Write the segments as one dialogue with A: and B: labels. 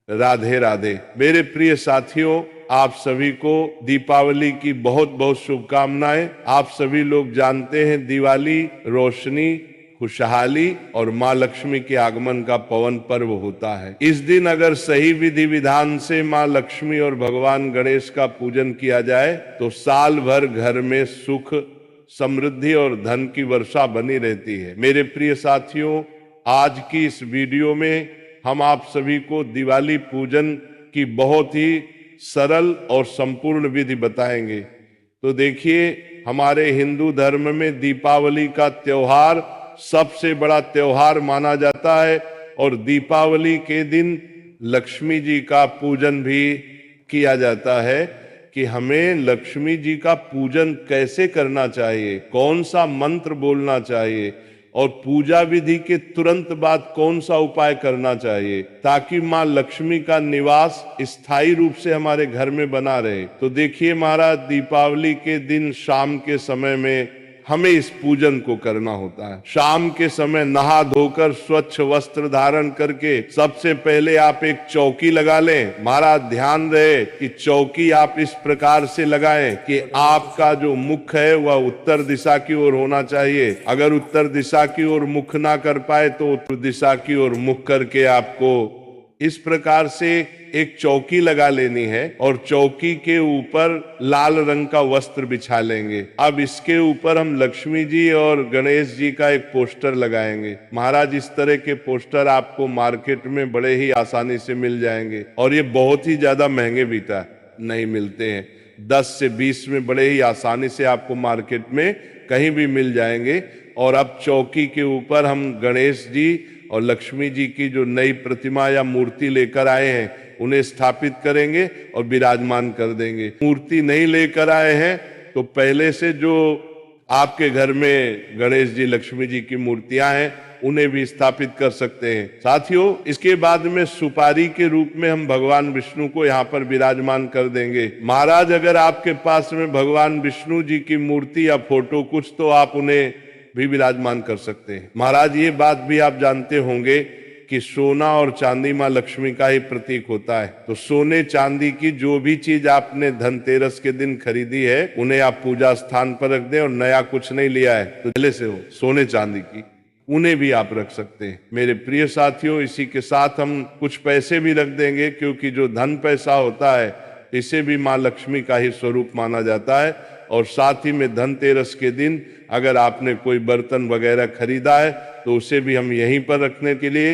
A: राधे राधे। मेरे प्रिय साथियों, आप सभी को दीपावली की बहुत बहुत शुभकामनाएं। आप सभी लोग जानते हैं दिवाली रोशनी, खुशहाली और माँ लक्ष्मी के आगमन का पवन पर्व होता है। इस दिन अगर सही विधि विधान से माँ लक्ष्मी और भगवान गणेश का पूजन किया जाए तो साल भर घर में सुख, समृद्धि और धन की वर्षा बनी रहती है। मेरे प्रिय साथियों, आज की इस वीडियो में हम आप सभी को दिवाली पूजन की बहुत ही सरल और संपूर्ण विधि बताएंगे। तो देखिए, हमारे हिंदू धर्म में दीपावली का त्योहार सबसे बड़ा त्योहार माना जाता है और दीपावली के दिन लक्ष्मी जी का पूजन भी किया जाता है कि हमें लक्ष्मी जी का पूजन कैसे करना चाहिए, कौन सा मंत्र बोलना चाहिए और पूजा विधि के तुरंत बाद कौन सा उपाय करना चाहिए ताकि माँ लक्ष्मी का निवास स्थायी रूप से हमारे घर में बना रहे। तो देखिए महाराज, दीपावली के दिन शाम के समय में हमें इस पूजन को करना होता है। शाम के समय नहा धोकर स्वच्छ वस्त्र धारण करके सबसे पहले आप एक चौकी लगा लें। महाराज ध्यान रहे कि चौकी आप इस प्रकार से लगाएं कि आपका जो मुख है वह उत्तर दिशा की ओर होना चाहिए। अगर उत्तर दिशा की ओर मुख ना कर पाए तो उत्तर दिशा की ओर मुख करके आपको इस प्रकार से एक चौकी लगा लेनी है और चौकी के ऊपर लाल रंग का वस्त्र बिछा लेंगे। अब इसके ऊपर हम लक्ष्मी जी और गणेश जी का एक पोस्टर लगाएंगे। महाराज, इस तरह के पोस्टर आपको मार्केट में बड़े ही आसानी से मिल जाएंगे और ये बहुत ही ज्यादा महंगे भी नहीं मिलते हैं। 10 से 20 में बड़े ही आसानी से आपको मार्केट में कहीं भी मिल जाएंगे। और अब चौकी के ऊपर हम गणेश जी और लक्ष्मी जी की जो नई प्रतिमा या मूर्ति लेकर आए हैं उन्हें स्थापित करेंगे और विराजमान कर देंगे। मूर्ति नहीं लेकर आए हैं तो पहले से जो आपके घर में गणेश जी लक्ष्मी जी की मूर्तियां हैं उन्हें भी स्थापित कर सकते हैं। साथियों, इसके बाद में सुपारी के रूप में हम भगवान विष्णु को यहाँ पर विराजमान कर देंगे। महाराज, अगर आपके पास में भगवान विष्णु जी की मूर्ति या फोटो कुछ तो आप उन्हें भी विराजमान कर सकते हैं। महाराज, ये बात भी आप जानते होंगे कि सोना और चांदी माँ लक्ष्मी का ही प्रतीक होता है। तो सोने चांदी की जो भी चीज आपने धनतेरस के दिन खरीदी है उन्हें आप पूजा स्थान पर रख दें और नया कुछ नहीं लिया है तो पहले से हो सोने चांदी की, उन्हें भी आप रख सकते हैं। मेरे प्रिय साथियों, इसी के साथ हम कुछ पैसे भी रख देंगे क्योंकि जो धन पैसा होता है इसे भी माँ लक्ष्मी का ही स्वरूप माना जाता है। और साथ ही में धनतेरस के दिन अगर आपने कोई बर्तन वगैरह खरीदा है तो उसे भी हम यहीं पर रखने के लिए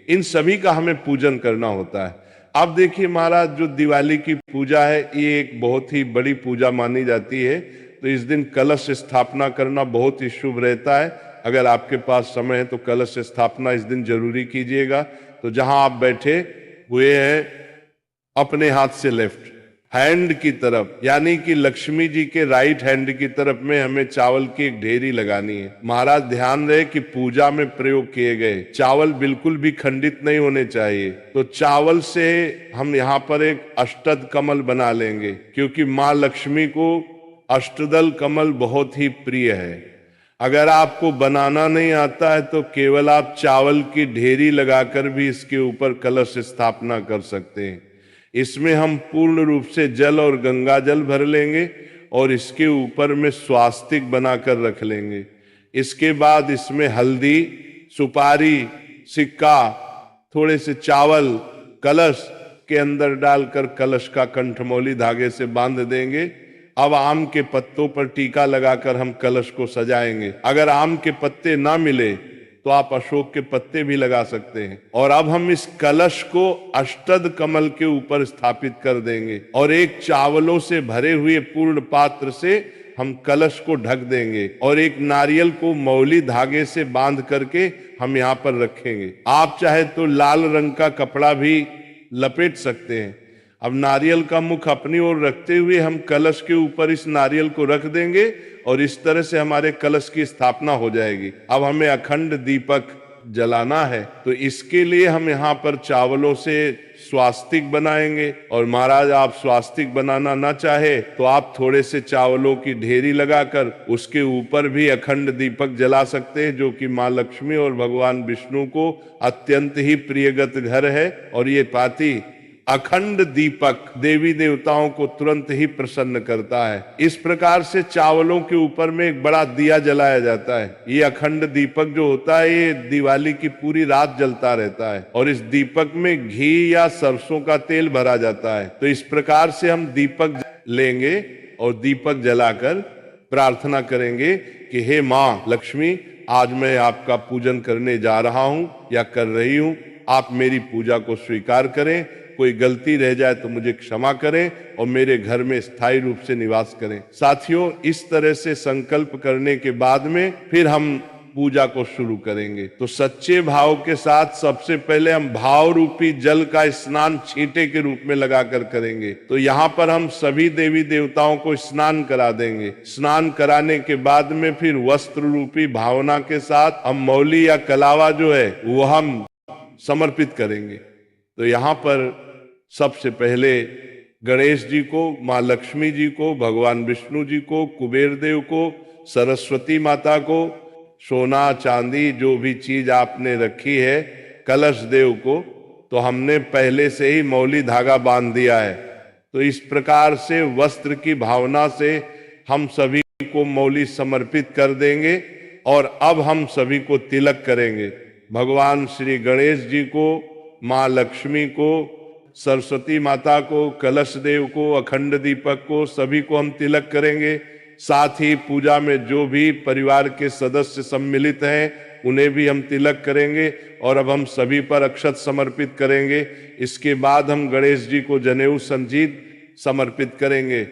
A: इन सभी का हमें पूजन करना होता है। अब देखिए महाराज, जो दिवाली की पूजा है ये एक बहुत ही बड़ी पूजा मानी जाती है। तो इस दिन कलश स्थापना करना बहुत ही शुभ रहता है। अगर आपके पास समय है तो कलश स्थापना इस दिन जरूरी कीजिएगा। तो जहां आप बैठे हुए हैं अपने हाथ से लेफ्ट हैंड की तरफ यानी कि लक्ष्मी जी के राइट हैंड की तरफ में हमें चावल की एक ढेरी लगानी है। महाराज ध्यान रहे कि पूजा में प्रयोग किए गए चावल बिल्कुल भी खंडित नहीं होने चाहिए। तो चावल से हम यहाँ पर एक अष्टद कमल बना लेंगे क्योंकि माँ लक्ष्मी को अष्टदल कमल बहुत ही प्रिय है। अगर आपको बनाना नहीं आता है तो केवल आप चावल की ढेरी लगाकर भी इसके ऊपर कलश स्थापना कर सकते हैं। इसमें हम पूर्ण रूप से जल और गंगा जल भर लेंगे और इसके ऊपर में स्वास्तिक बनाकर रख लेंगे। इसके बाद इसमें हल्दी, सुपारी, सिक्का, थोड़े से चावल कलश के अंदर डालकर कलश का कंठमौली धागे से बांध देंगे। अब आम के पत्तों पर टीका लगाकर हम कलश को सजाएंगे। अगर आम के पत्ते ना मिले तो आप अशोक के पत्ते भी लगा सकते हैं। और अब हम इस कलश को अष्टद कमल के ऊपर स्थापित कर देंगे और एक चावलों से भरे हुए पूर्ण पात्र से हम कलश को ढक देंगे और एक नारियल को मौली धागे से बांध करके हम यहाँ पर रखेंगे। आप चाहे तो लाल रंग का कपड़ा भी लपेट सकते हैं। अब नारियल का मुख अपनी ओर रखते हुए हम कलश के ऊपर इस नारियल को रख देंगे और इस तरह से हमारे कलश की स्थापना हो जाएगी। अब हमें अखंड दीपक जलाना है, तो इसके लिए हम यहाँ पर चावलों से स्वास्तिक बनाएंगे। और महाराज आप स्वास्तिक बनाना ना चाहे तो आप थोड़े से चावलों की ढेरी लगाकर उसके ऊपर भी अखंड दीपक जला सकते हैं, जो कि माँ लक्ष्मी और भगवान विष्णु को अत्यंत ही प्रियगत घर है। और ये पाती अखंड दीपक देवी देवताओं को तुरंत ही प्रसन्न करता है। इस प्रकार से चावलों के ऊपर में एक बड़ा दिया जलाया जाता है। ये अखंड दीपक जो होता है ये दिवाली की पूरी रात जलता रहता है, और इस दीपक में घी या सरसों का तेल भरा जाता है। तो इस प्रकार से हम दीपक लेंगे और दीपक जलाकर प्रार्थना करेंगे कि हे माँ लक्ष्मी, आज मैं आपका पूजन करने जा रहा हूं या कर रही हूं, आप मेरी पूजा को स्वीकार करें, कोई गलती रह जाए तो मुझे क्षमा करें और मेरे घर में स्थायी रूप से निवास करें। साथियों, इस तरह से संकल्प करने के बाद में फिर हम पूजा को शुरू करेंगे। तो सच्चे भाव के साथ सबसे पहले हम भाव रूपी जल का स्नान छींटे के रूप में लगाकर करेंगे। तो यहाँ पर हम सभी देवी देवताओं को स्नान करा देंगे। स्नान कराने के बाद में फिर वस्त्र रूपी भावना के साथ हम मौली या कलावा जो है वो हम समर्पित करेंगे। तो यहाँ पर सबसे पहले गणेश जी को, माँ लक्ष्मी जी को, भगवान विष्णु जी को, कुबेर देव को, सरस्वती माता को, सोना चांदी जो भी चीज आपने रखी है, कलश देव को तो हमने पहले से ही मौली धागा बांध दिया है। तो इस प्रकार से वस्त्र की भावना से हम सभी को मौली समर्पित कर देंगे। और अब हम सभी को तिलक करेंगे। भगवान श्री गणेश जी को, माँ लक्ष्मी को, सरस्वती माता को, कलश देव को, अखंड दीपक को, सभी को हम तिलक करेंगे। साथ ही पूजा में जो भी परिवार के सदस्य सम्मिलित हैं उन्हें भी हम तिलक करेंगे। और अब हम सभी पर अक्षत समर्पित करेंगे। इसके बाद हम गणेश जी को जनेऊ संजीत समर्पित करेंगे,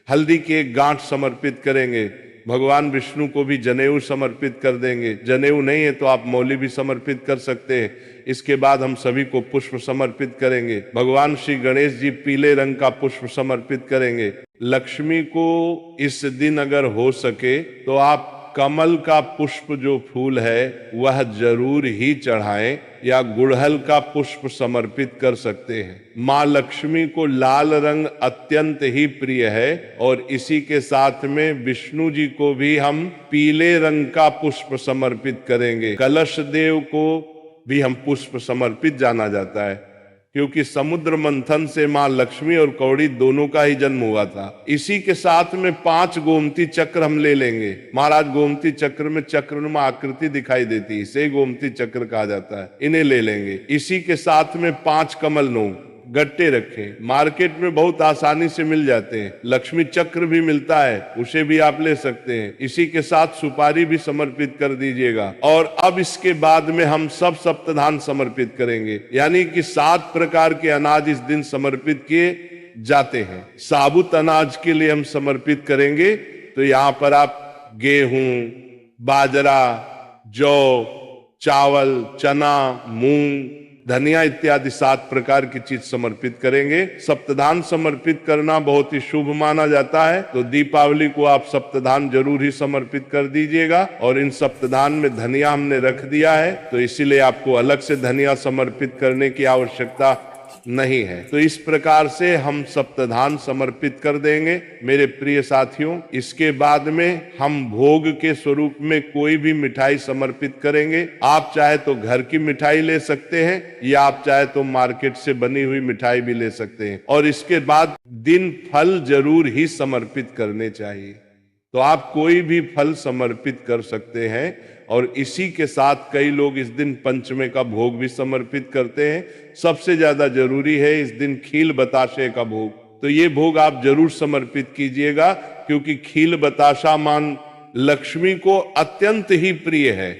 A: हल्दी की एक गांठ समर्पित करेंगे। भगवान विष्णु को भी जनेऊ समर्पित कर देंगे। जनेऊ नहीं है तो आप मौली भी समर्पित कर सकते हैं। इसके बाद हम सभी को पुष्प समर्पित करेंगे। भगवान श्री गणेश जी पीले रंग का पुष्प समर्पित करेंगे। लक्ष्मी को इस दिन अगर हो सके तो आप कमल का पुष्प जो फूल है वह जरूर ही चढ़ाएं या गुड़हल का पुष्प समर्पित कर सकते हैं। माँ लक्ष्मी को लाल रंग अत्यंत ही प्रिय है और इसी के साथ में विष्णु जी को भी हम पीले रंग का पुष्प समर्पित करेंगे। कलश देव को भी हम पुष्प समर्पित जाना जाता है, क्योंकि समुद्र मंथन से माँ लक्ष्मी और कौड़ी दोनों का ही जन्म हुआ था। इसी के साथ में 5 गोमती चक्र हम ले लेंगे। महाराज गोमती चक्र में चक्रनुमा आकृति दिखाई देती है, इसे गोमती चक्र कहा जाता है, इन्हें ले लेंगे। इसी के साथ में 5 कमल नो गट्टे रखें। मार्केट में बहुत आसानी से मिल जाते हैं। लक्ष्मी चक्र भी मिलता है, उसे भी आप ले सकते हैं। इसी के साथ सुपारी भी समर्पित कर दीजिएगा। और अब इसके बाद में हम सब सप्तधान समर्पित करेंगे, यानी कि 7 प्रकार के अनाज इस दिन समर्पित किए जाते हैं। साबुत अनाज के लिए हम समर्पित करेंगे। तो यहाँ पर आप गेहूं, बाजरा, जौ, चावल, चना, मूंग, धनिया इत्यादि 7 प्रकार की चीज समर्पित करेंगे। सप्तधान समर्पित करना बहुत ही शुभ माना जाता है, तो दीपावली को आप सप्तधान जरूर ही समर्पित कर दीजिएगा। और इन सप्तधान में धनिया हमने रख दिया है, तो इसीलिए आपको अलग से धनिया समर्पित करने की आवश्यकता नहीं है। तो इस प्रकार से हम सप्तधान समर्पित कर देंगे मेरे प्रिय साथियों। इसके बाद में हम भोग के स्वरूप में कोई भी मिठाई समर्पित करेंगे। आप चाहे तो घर की मिठाई ले सकते हैं या आप चाहे तो मार्केट से बनी हुई मिठाई भी ले सकते हैं। और इसके बाद दिन फल जरूर ही समर्पित करने चाहिए, तो आप कोई भी फल समर्पित कर सकते हैं। और इसी के साथ कई लोग इस दिन पंचमे का भोग भी समर्पित करते हैं। सबसे ज्यादा जरूरी है इस दिन खील बताशे का भोग, तो ये भोग आप जरूर समर्पित कीजिएगा, क्योंकि खील बताशा मान लक्ष्मी को अत्यंत ही प्रिय है।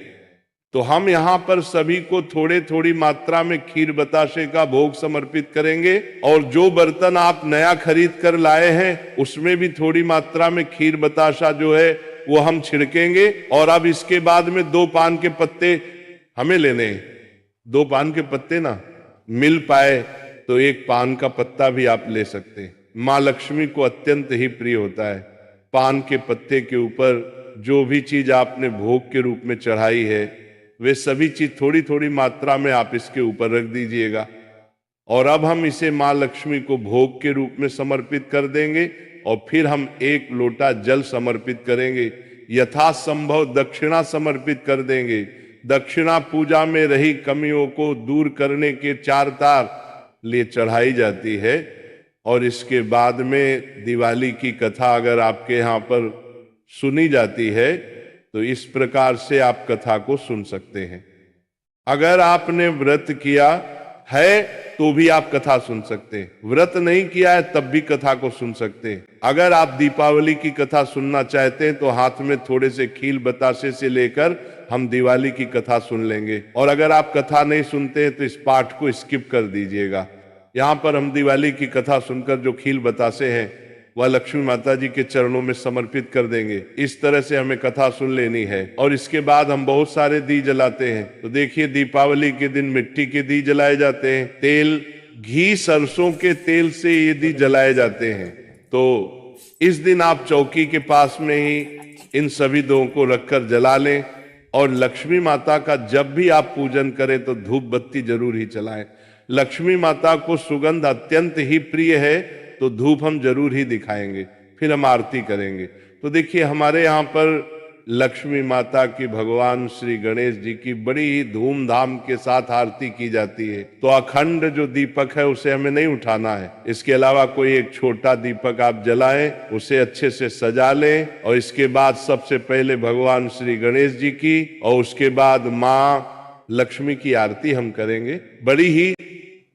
A: तो हम यहाँ पर सभी को थोड़े थोड़ी मात्रा में खीर बताशे का भोग समर्पित करेंगे। और जो बर्तन आप नया खरीद कर लाए हैं उसमें भी थोड़ी मात्रा में खीर बताशा जो है वो हम छिड़केंगे। और अब इसके बाद में 2 पान के पत्ते हमें लेने हैं। 2 पान के पत्ते ना मिल पाए तो 1 पान का पत्ता भी आप ले सकते हैं। माँ लक्ष्मी को अत्यंत ही प्रिय होता है। पान के पत्ते के ऊपर जो भी चीज आपने भोग के रूप में चढ़ाई है वे सभी चीज थोड़ी थोड़ी मात्रा में आप इसके ऊपर रख दीजिएगा। और अब हम इसे माँ लक्ष्मी को भोग के रूप में समर्पित कर देंगे और फिर हम 1 लोटा जल समर्पित करेंगे। यथासंभव दक्षिणा समर्पित कर देंगे। दक्षिणा पूजा में रही कमियों को दूर करने के 4 तार लिए चढ़ाई जाती है। और इसके बाद में दिवाली की कथा अगर आपके यहाँ पर सुनी जाती है तो इस प्रकार से आप कथा को सुन सकते हैं। अगर आपने व्रत किया है तो भी आप कथा सुन सकते हैं, व्रत नहीं किया है तब भी कथा को सुन सकते हैं। अगर आप दीपावली की कथा सुनना चाहते हैं तो हाथ में थोड़े से खील बतासे से लेकर हम दिवाली की कथा सुन लेंगे। और अगर आप कथा नहीं सुनते हैं तो इस पाठ को स्किप कर दीजिएगा। यहाँ पर हम दिवाली की कथा सुनकर जो खील बतासे हैं वह लक्ष्मी माता जी के चरणों में समर्पित कर देंगे। इस तरह से हमें कथा सुन लेनी है। और इसके बाद हम बहुत सारे दी जलाते हैं। तो देखिए, दीपावली के दिन मिट्टी के दी जलाए जाते हैं, तेल घी सरसों के तेल से ये दी जलाए जाते हैं। तो इस दिन आप चौकी के पास में ही इन सभी दो को रखकर जला लें। और लक्ष्मी माता का जब भी आप पूजन करें तो धूप बत्ती जरूर ही जलाएं। लक्ष्मी माता को सुगंध अत्यंत ही प्रिय है तो धूप हम जरूर ही दिखाएंगे, फिर हम आरती करेंगे। तो देखिए, हमारे यहाँ पर लक्ष्मी माता की, भगवान श्री गणेश जी की बड़ी ही धूमधाम के साथ आरती की जाती है। तो अखंड जो दीपक है उसे हमें नहीं उठाना है। इसके अलावा कोई एक छोटा दीपक आप जलाएं, उसे अच्छे से सजा लें। और इसके बाद सबसे पहले भगवान श्री गणेश जी की और उसके बाद माँ लक्ष्मी की आरती हम करेंगे। बड़ी ही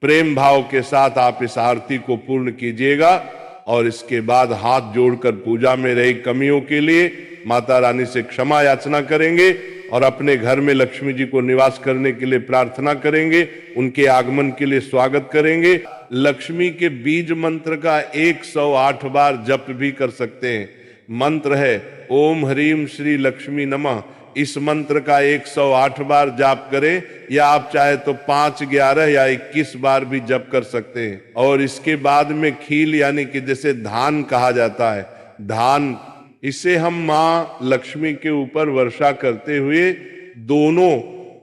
A: प्रेम भाव के साथ आप इस आरती को पूर्ण कीजिएगा। और इसके बाद हाथ जोड़कर पूजा में रही कमियों के लिए माता रानी से क्षमा याचना करेंगे और अपने घर में लक्ष्मी जी को निवास करने के लिए प्रार्थना करेंगे, उनके आगमन के लिए स्वागत करेंगे। लक्ष्मी के बीज मंत्र का 108 बार जप भी कर सकते हैं। मंत्र है ओम ह्रीम श्री लक्ष्मी नमः। इस मंत्र का 108 बार जाप करें, या आप चाहे तो 5, 11 या 21 बार भी जप कर सकते हैं। और इसके बाद में खील, यानी कि जैसे धान कहा जाता है, धान, इसे हम माँ लक्ष्मी के ऊपर वर्षा करते हुए दोनों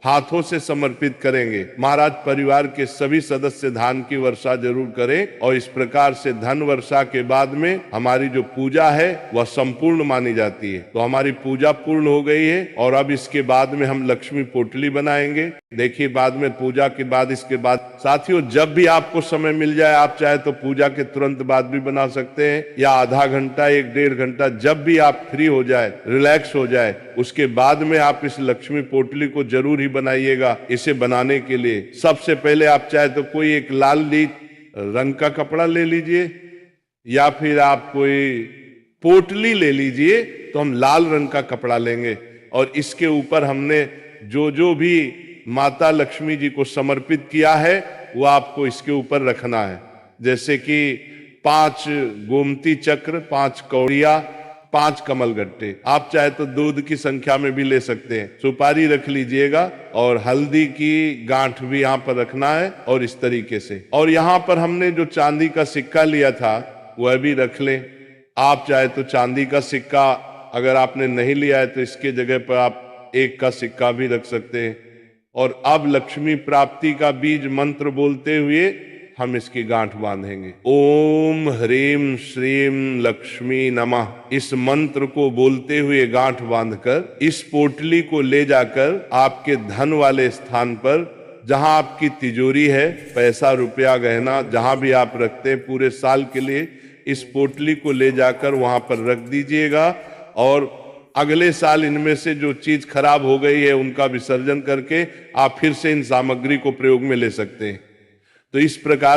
A: हाथों से समर्पित करेंगे। महाराज, परिवार के सभी सदस्य धान की वर्षा जरूर करें। और इस प्रकार से धन वर्षा के बाद में हमारी जो पूजा है वह संपूर्ण मानी जाती है। तो हमारी पूजा पूर्ण हो गई है। और अब इसके बाद में हम लक्ष्मी पोटली बनाएंगे। देखिए, बाद में पूजा के बाद, इसके बाद साथियों, जब भी आपको समय मिल जाए, आप चाहे तो पूजा के तुरंत बाद भी बना सकते हैं, या आधा घंटा, 1-1.5 घंटा, जब भी आप फ्री हो जाए, रिलैक्स हो जाए, उसके बाद में आप इस लक्ष्मी पोटली को जरूर ही बनाइएगा। इसे बनाने के लिए सबसे पहले आप चाहे तो कोई एक लाल रंग का कपड़ा ले लीजिए, या फिर आप कोई पोटली ले लीजिए। तो हम लाल रंग का कपड़ा लेंगे और इसके ऊपर हमने जो जो भी माता लक्ष्मी जी को समर्पित किया है वो आपको इसके ऊपर रखना है। जैसे कि 5 गोमती चक्र, 5 कौड़िया, 5 कमल गट्टे। आप चाहे तो दूध की संख्या में भी ले सकते हैं। सुपारी रख लीजिएगा और हल्दी की गांठ भी यहाँ पर रखना है, और इस तरीके से। और यहाँ पर हमने जो चांदी का सिक्का लिया था वह भी रख लें। आप चाहे तो चांदी का सिक्का, अगर आपने नहीं लिया है तो इसके जगह पर आप 1 का सिक्का भी रख सकते हैं। और अब लक्ष्मी प्राप्ति का बीज मंत्र बोलते हुए हम इसकी गांठ बांधेंगे। ओम ह्रीम श्रीम लक्ष्मी नमः। इस मंत्र को बोलते हुए गांठ बांधकर इस पोटली को ले जाकर आपके धन वाले स्थान पर, जहां आपकी तिजोरी है, पैसा रुपया गहना जहां भी आप रखते हैं पूरे साल के लिए, इस पोटली को ले जाकर वहां पर रख दीजिएगा। और अगले साल इनमें से जो चीज खराब हो गई है उनका विसर्जन करके आप फिर से इन सामग्री को प्रयोग में ले सकते हैं। तो इस प्रकार